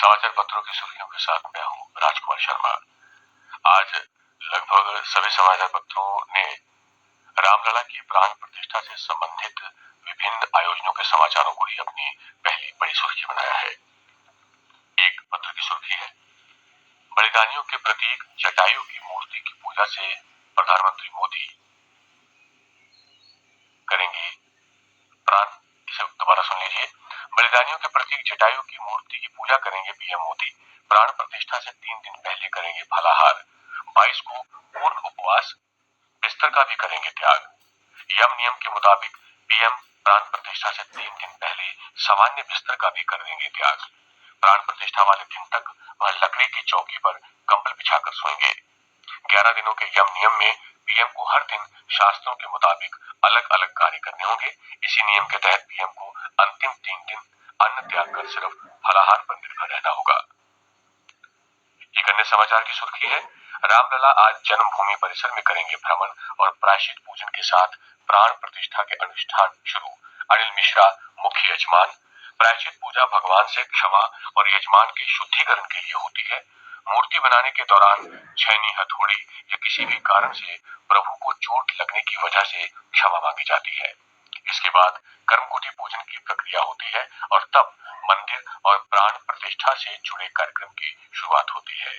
समाचार पत्रों की सुर्खियों के साथ मैं हूं राजकुमार शर्मा। आज लगभग सभी समाचार पत्रों ने रामलला की प्राण प्रतिष्ठा से संबंधित विभिन्न आयोजनों के समाचारों को ही अपनी पहली बड़ी सुर्खी बनाया है। एक पत्र की सुर्खी है, बलिदानियों के प्रतीक जटायु की मूर्ति की पूजा से प्रधानमंत्री मोदी करेंगे प्राण। इसे दोबारा सुन लीजिए। बलिदानियों के प्रतीक जटायु की मूर्ति की पूजा करेंगे पीएम मोदी। प्राण प्रतिष्ठा से 3 दिन पहले करेंगे फलाहार। 22 को पूर्ण उपवास, बिस्तर का भी करेंगे त्याग। यम नियम के मुताबिक पीएम प्राण प्रतिष्ठा से 3 दिन पहले सामान्य बिस्तर का भी कर देंगे त्याग। प्राण प्रतिष्ठा वाले दिन तक वह लकड़ी की चौकी पर कंबल बिछाकर सोएंगे। 11 दिनों के यम नियम में पीएम को हर दिन शास्त्रों के मुताबिक अलग अलग कार्य करने होंगे। इसी नियम के तहत पीएम को अंतिम 3 दिन अन्न त्याग कर सिर्फ फलाहार पर निर्भर रहना होगा। एक अन्य समाचार की सुर्खी है, रामलला आज जन्मभूमि परिसर में करेंगे भ्रमण और प्रायश्चित पूजन के साथ प्राण प्रतिष्ठा के अनुष्ठान शुरू। अनिल मिश्रा मुख्य यजमान। प्रायश्चित पूजा भगवान से क्षमा और यजमान के शुद्धिकरण के लिए होती है। मूर्ति बनाने के दौरान छैनी, हथौड़ी या किसी भी कारण से प्रभु को चोट लगने की वजह से क्षमा मांगी जाती है। इसके बाद कर्मकुटी पूजन की प्रक्रिया होती है और तब मंदिर और प्राण प्रतिष्ठा से जुड़े कार्यक्रम की शुरुआत होती है।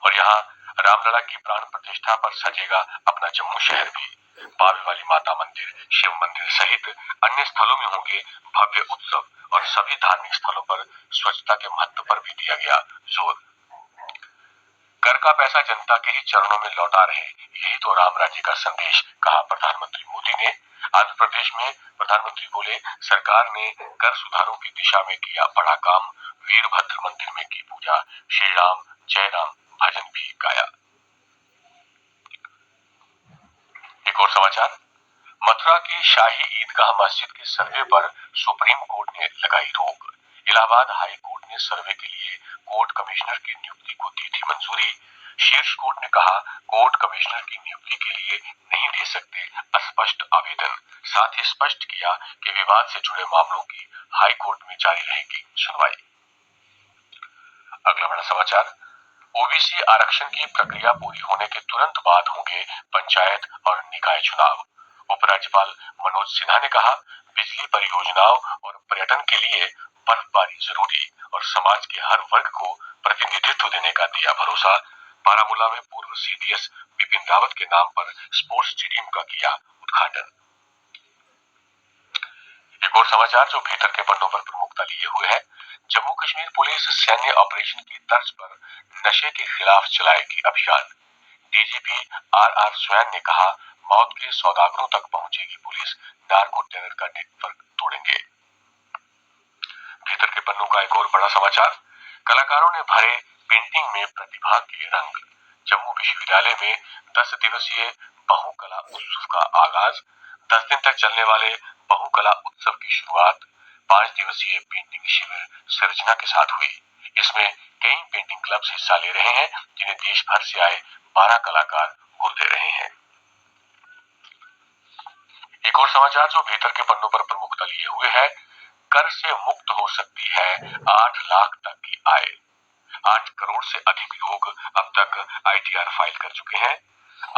और यहाँ रामलला की प्राण प्रतिष्ठा पर सजेगा अपना जम्मू शहर भी। बावे वाली माता मंदिर, शिव मंदिर सहित अन्य स्थलों में होंगे भव्य उत्सव और सभी धार्मिक स्थलों पर स्वच्छता के महत्व पर भी दिया गया जोर। कर का पैसा जनता के ही चरणों में लौटा रहे, यही तो राम राज्य का संदेश, कहा प्रधानमंत्री मोदी ने। आंध्र प्रदेश में प्रधानमंत्री बोले, सरकार ने कर सुधारों की दिशा में किया बड़ा काम। वीरभद्र मंदिर में की पूजा, श्री राम जय राम भजन भी गाया। एक और समाचार, मथुरा की शाही ईदगाह मस्जिद के सर्वे पर सुप्रीम कोर्ट ने लगाई रोक। इलाहाबाद हाई कोर्ट ने सर्वे के लिए कोर्ट कमिश्नर की नियुक्ति को दी थी मंजूरी। शीर्ष कोर्ट ने कहा, कोर्ट कमिश्नर की नियुक्ति के लिए नहीं दे सकते अस्पष्ट आवेदन। साथ ही स्पष्ट किया कि विवाद से जुड़े मामलों की हाई कोर्ट में जारी रहेगी सुनवाई। अगला बड़ा समाचार, ओबीसी आरक्षण की प्रक्रिया पूरी होने के तुरंत बाद होंगे पंचायत और निकाय चुनाव। उपराज्यपाल मनोज सिन्हा ने कहा, बिजली परियोजनाओं और पर्यटन के लिए बर्फबारी जरूरी और समाज के हर वर्ग को प्रतिनिधित्व देने का दिया भरोसा। बारामूला में पूर्व सीडीएस बिपिन रावत के नाम पर स्पोर्ट्स स्टेडियम का किया उद्घाटन। एक और समाचार जो भीतर के पन्नों पर प्रमुखता लिए हुए है, जम्मू कश्मीर पुलिस सैन्य ऑपरेशन की तर्ज पर नशे के खिलाफ चलाएगी अभियान। डीजीपी आरआर स्वैन ने कहा, मौत के सौदागरों तक पहुंचेगी पुलिस, नार्को टेरर का नेटवर्क तोड़ेंगे। भीतर के पन्नों का एक और बड़ा समाचार, कलाकारों ने भरे पेंटिंग में प्रतिभा के रंग। जम्मू विश्वविद्यालय में 10 दिवसीय बहुकला उत्सव का आगाज। 10 दिन तक चलने वाले बहुकला उत्सव की शुरुआत 5 दिवसीय पेंटिंग शिविर सृजना के साथ हुई। इसमें कई पेंटिंग क्लब्स हिस्सा ले रहे हैं, जिन्हें देश भर से आए 12 कलाकार गुर दे रहे हैं। एक और समाचार जो भीतर के पन्नों पर प्रमुखता लिए हुए है, कर से मुक्त हो सकती है 8 लाख तक की आय। 8 करोड़ से अधिक लोग अब तक आईटीआर फाइल कर चुके हैं।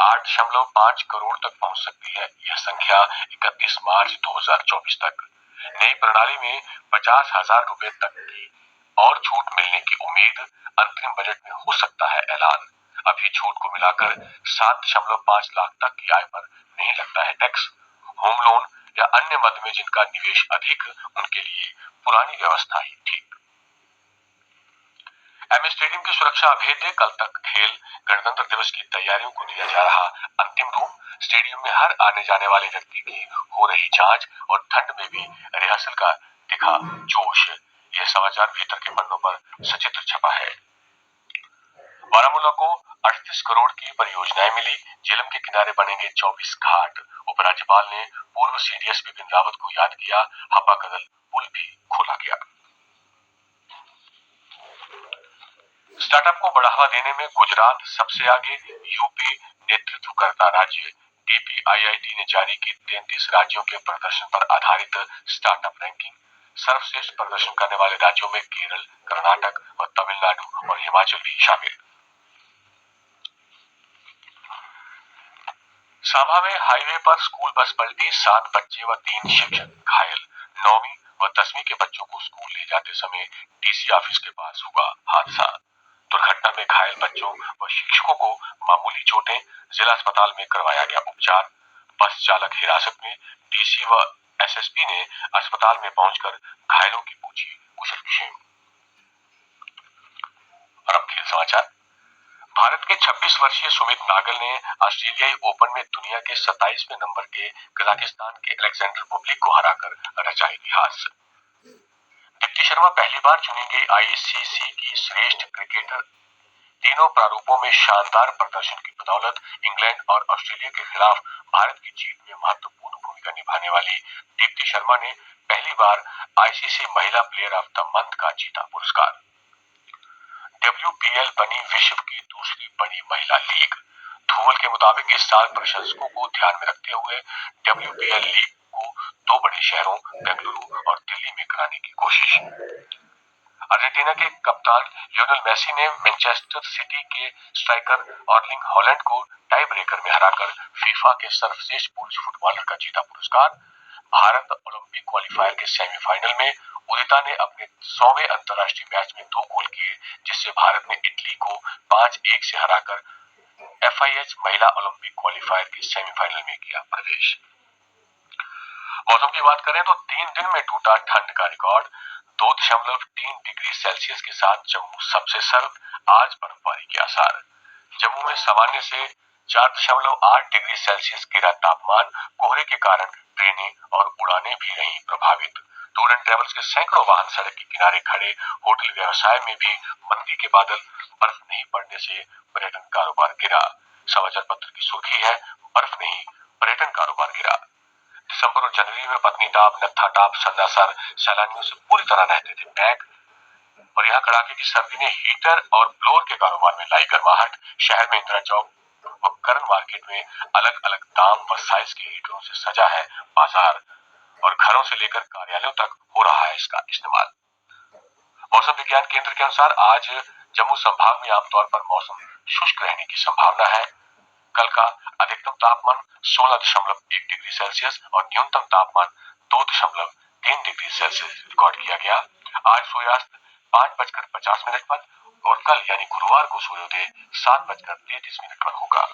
8.5 करोड़ तक पहुंच सकती है यह संख्या 31 मार्च 2024 तक। नई प्रणाली में 50,000 रुपए तक की और छूट मिलने की उम्मीद। अंतरिम बजट में हो सकता है ऐलान। अभी छूट को मिलाकर 7.5 लाख तक की आय पर नहीं लगता है टैक्स। होम लोन या अन्य मद में जिनका निवेश अधिक, उनके लिए पुरानी व्यवस्था ही ठीक। एमए स्टेडियम की सुरक्षा अभेद्य, कल तक खेल। गणतंत्र दिवस की तैयारियों को दिया जा रहा अंतिम रूप। स्टेडियम में हर आने जाने वाले व्यक्ति की हो रही जांच और ठंड में भी रिहर्सल का दिखा जोश। यह समाचार भीतर के पन्नों पर सचित्र छपा है। बारामूला को 38 करोड़ की परियोजनाएं मिली। झेलम के किनारे बनेंगे 24 घाट। उपराज्यपाल ने पूर्व सीडीएस बिपिन रावत को याद किया। हब्बा कदल पुल भी खोला गया। स्टार्टअप को बढ़ावा देने में गुजरात सबसे आगे, यूपी नेतृत्व करता राज्य। डीपीआईआईटी ने जारी की 33 राज्यों के प्रदर्शन पर आधारित स्टार्टअप रैंकिंग। सर्वश्रेष्ठ प्रदर्शन करने वाले राज्यों में केरल, कर्नाटक और तमिलनाडु और हिमाचल भी शामिल। सांबा में हाईवे पर स्कूल बस पलटी, 7 बच्चे व 3 शिक्षक घायल। 9वीं व 10वीं के बच्चों को स्कूल ले जाते समय डीसी ऑफिस के पास हुआ हादसा। दुर्घटना में घायल बच्चों व शिक्षकों को मामूली चोटें, जिला अस्पताल में करवाया गया उपचार। बस चालक हिरासत में, डीसी व एसएसपी ने अस्पताल में पहुंचकर घायलों की पूछी कुशलक्षेम। और अब खेल समाचार। भारत के 26 वर्षीय सुमित नागल ने ऑस्ट्रेलियाई ओपन में दुनिया के 27वें नंबर के कजाकिस्तान के अलेक्जेंडर बुबलिक को हराकर रचा इतिहास। दीप्ति शर्मा पहली बार चुनी गई आईसीसी की श्रेष्ठ क्रिकेटर। तीनों प्रारूपों में शानदार प्रदर्शन की बदौलत इंग्लैंड और ऑस्ट्रेलिया के खिलाफ भारत की जीत में महत्वपूर्ण भूमिका निभाने वाली दीप्ति शर्मा ने पहली बार आईसीसी महिला प्लेयर ऑफ द मंथ का जीता पुरस्कार। WPL बनी विश्व की दूसरी बड़ी महिला लीग। धूमल के मुताबिक इस साल प्रशंसकों को ध्यान में रखते हुए WPL लीग को 2 बड़े शहरों बेंगलुरु और दिल्ली में कराने की कोशिश। अर्जेंटीना के कप्तान लियोनेल मेसी ने मैनचेस्टर सिटी के स्ट्राइकर अर्लिंग हॉलैंड को टाई ब्रेकर में हराकर फीफा के सर्वश्रेष्ठ पुरुष फुटबॉलर का जीता पुरस्कार। भारत ओलंपिक क्वालिफायर के सेमीफाइनल में उदिता ने अपने 100वें अंतर्राष्ट्रीय मैच में 2 गोल किए, जिससे भारत ने इटली को 5-1 से हराकर FIH महिला ओलंपिक क्वालिफायर के सेमीफाइनल में किया प्रवेश। मौसम की बात करें तो 3 दिन में टूटा ठंड का रिकॉर्ड। 2.3 डिग्री सेल्सियस के साथ जम्मू सबसे सर्द, आज बर्फबारी के आसार। जम्मू में सामान्य से 4.8 डिग्री सेल्सियस गिरा तापमान। कोहरे के कारण ट्रेनें और उड़ानें भी रहीं प्रभावित। टूर एंड ट्रेवल्स के सैकड़ों वाहन सड़क के किनारे खड़े। होटल व्यवसाय में भी मंदी के बादल, बर्फ नहीं पड़ने से पर्यटन कारोबार गिरा। समाचार पत्र की सुर्खी है, बर्फ नहीं, पर्यटन कारोबार गिरा। दिसंबर और जनवरी में पत्नीटाप, नत्थाटाप, सन्नासर सैलानियों से पूरी तरह रहते थे पैक। और यहाँ कड़ाके की सर्दी ने हीटर और ब्लोअर के कारोबार में लाई गर्माहट। शहर में इंदिरा चौक व करण मार्केट में अलग अलग दाम व साइज के हीटरों से सजा है बाजार, और घरों से लेकर कार्यालयों तक हो रहा है इसका इस्तेमाल। मौसम विज्ञान केंद्र के अनुसार आज जम्मू संभाग में आमतौर पर मौसम शुष्क रहने की संभावना है। कल का अधिकतम तापमान 16.1 डिग्री सेल्सियस और न्यूनतम तापमान 2.3 डिग्री सेल्सियस रिकॉर्ड किया गया। आज सूर्यास्त 5:50 पर और कल यानी गुरुवार को सूर्योदय 7:33 पर होगा।